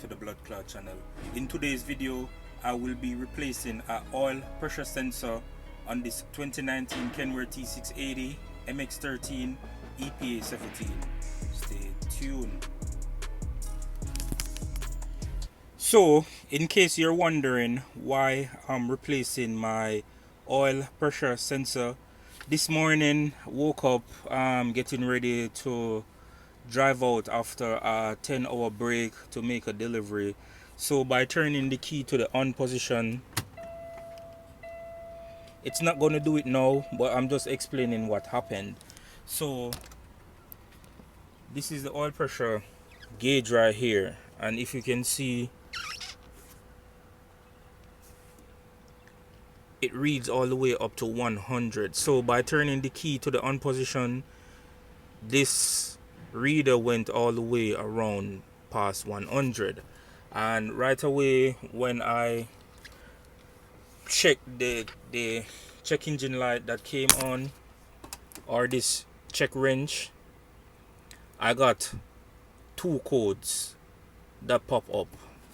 to the blood clot channel. In today's video I will be replacing an oil pressure sensor on this 2019 Kenworth T680 MX13 EPA17. Stay tuned. So in case you're wondering why I'm replacing my oil pressure sensor, this morning woke up getting ready to drive out after a 10-hour break to make a delivery. So by turning the key to the on position, it's not going to do it now, but I'm just explaining what happened. So this is the oil pressure gauge right here, and if you can see, it reads all the way up to 100. So by turning the key to the on position, this reader went all the way around past 100, and right away when I checked the check engine light that came on, or this check wrench, I got two codes that pop up,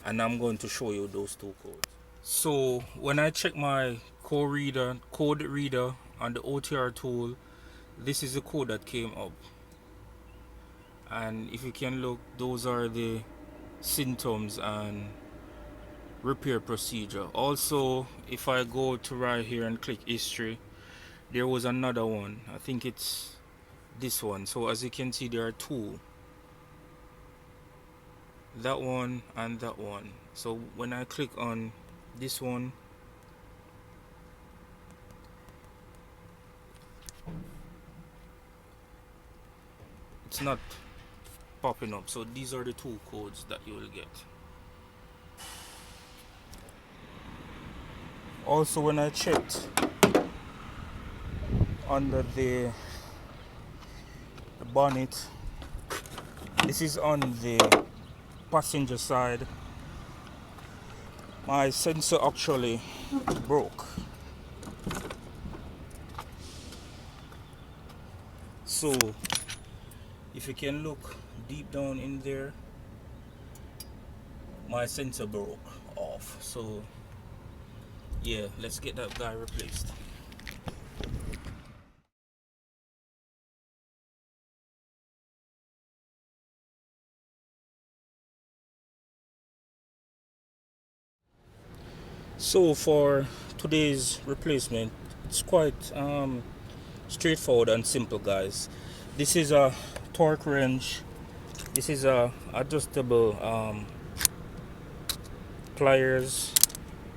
and I'm going to show you those two codes. So when I check my code reader on the OTR tool, this is the code that came up, and if you can look, those are the symptoms and repair procedure. Also, if I go to right here and click history, there was another one. I think it's this one. So as you can see, there are two, that one and that one. So when I click on this one, it's not popping up. So these are the two codes that you will get. Also, when I checked under the bonnet, this is on the passenger side, my sensor actually broke. So if you can look deep down in there, my sensor broke off. So yeah, let's get that guy replaced. So for today's replacement, it's quite straightforward and simple, guys. This is a torque wrench. This is a adjustable pliers.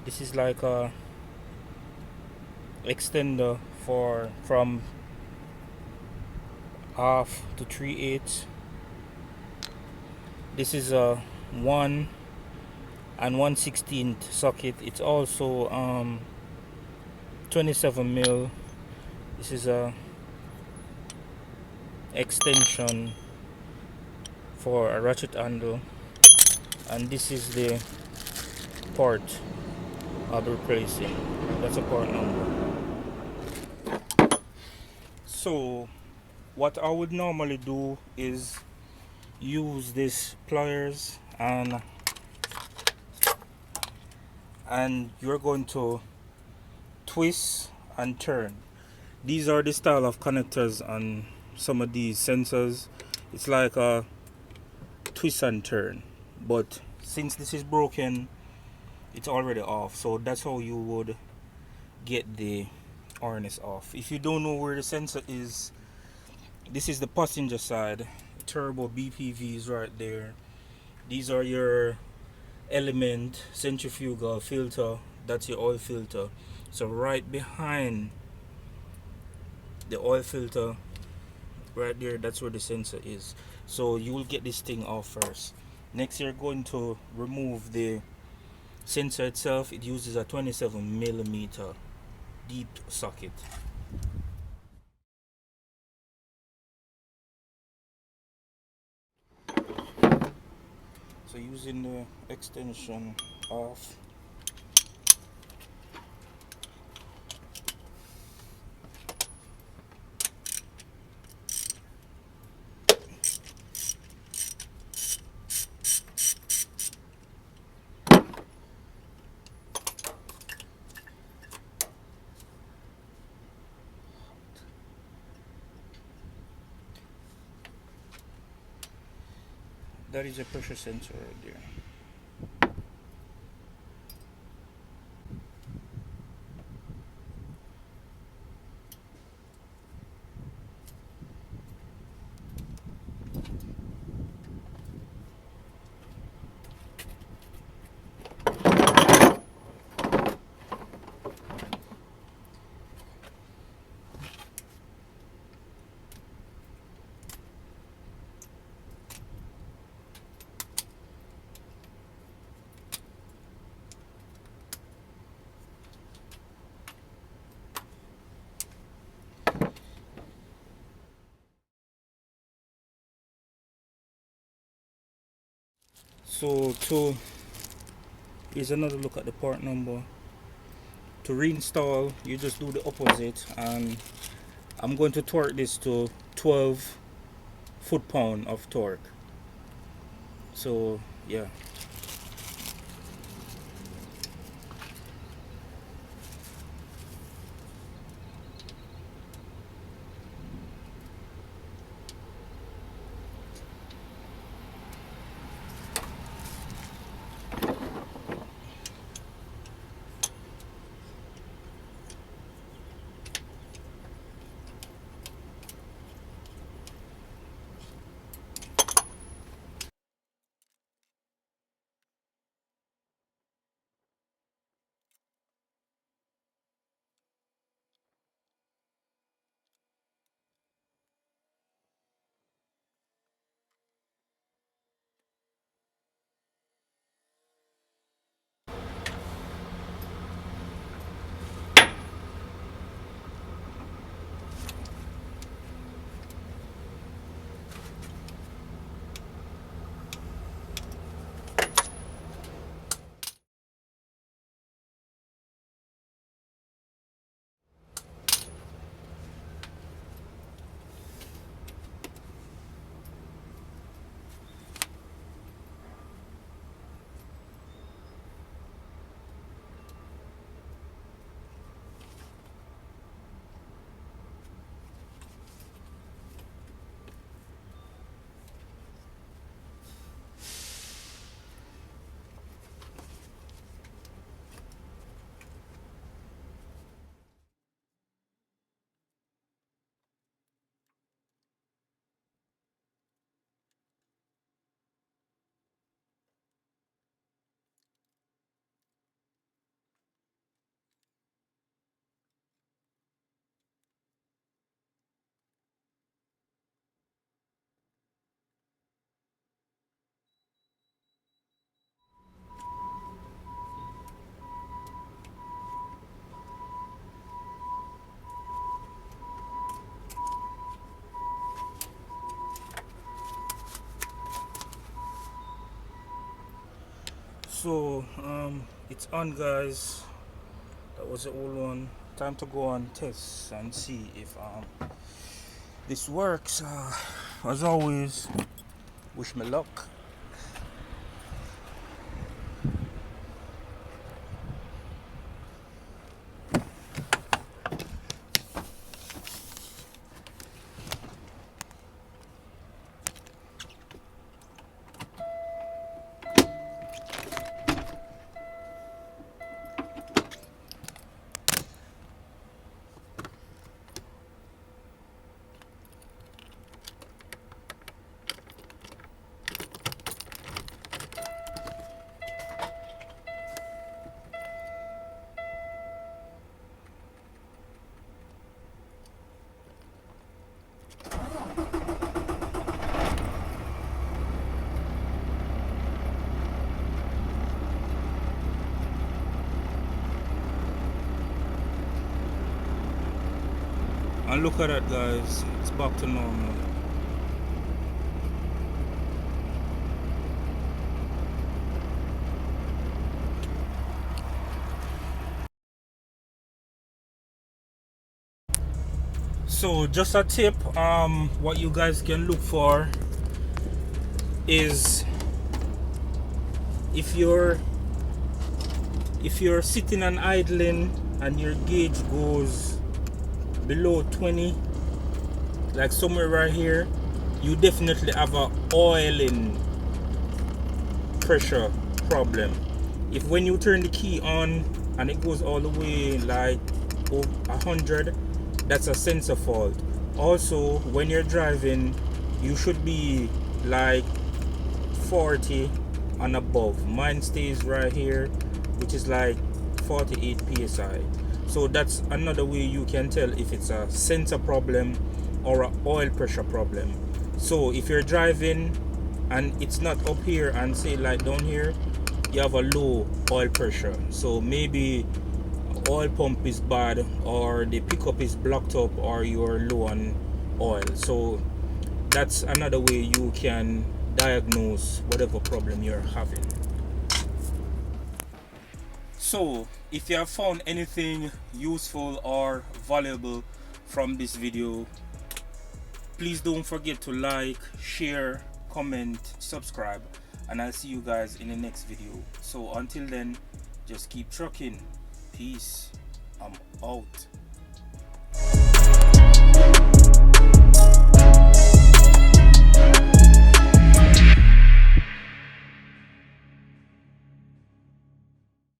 This is like a extender from 1/2 to 3/8. This is a 1 and 1/16 socket. It's also 27 mil. This is a extension for a ratchet handle, and this is the part I'll be replacing. That's a part number. So what I would normally do is use this pliers, and you're going to twist and turn. These are the style of connectors on some of these sensors. It's like a twist and turn, but since this is broken, it's already off. So that's how you would get the harness off. If you don't know where the sensor is, this is the passenger side. Turbo BPV is right there. These are your element, centrifugal, filter. That's your oil filter. So right behind the oil filter, right there, that's where the sensor is. So you will get this thing off first. Next, you're going to remove the sensor itself. It uses a 27mm deep socket. So using the extension off, That is a pressure sensor right there. So here's another look at the part number. To reinstall, you just do the opposite, and I'm going to torque this to 12 foot-pound of torque. So yeah. So it's on, guys. That was the old one. Time to go and test and see if this works. As always, wish me luck. And look at that, guys, it's back to normal. So just a tip, what you guys can look for is if you're sitting and idling and your gauge goes below 20, like somewhere right here, you definitely have a oiling pressure problem. If when you turn the key on and it goes all the way like 100, that's a sensor fault. Also, when you're driving, you should be like 40 and above. Mine stays right here, which is like 48 psi. So that's another way you can tell if it's a sensor problem or an oil pressure problem. So if you're driving and it's not up here and say like down here, you have a low oil pressure. So maybe oil pump is bad, or the pickup is blocked up, or you're low on oil. So that's another way you can diagnose whatever problem you're having. So if you have found anything useful or valuable from this video, please don't forget to like, share, comment, subscribe, and I'll see you guys in the next video. So until then, just keep trucking. Peace. I'm out.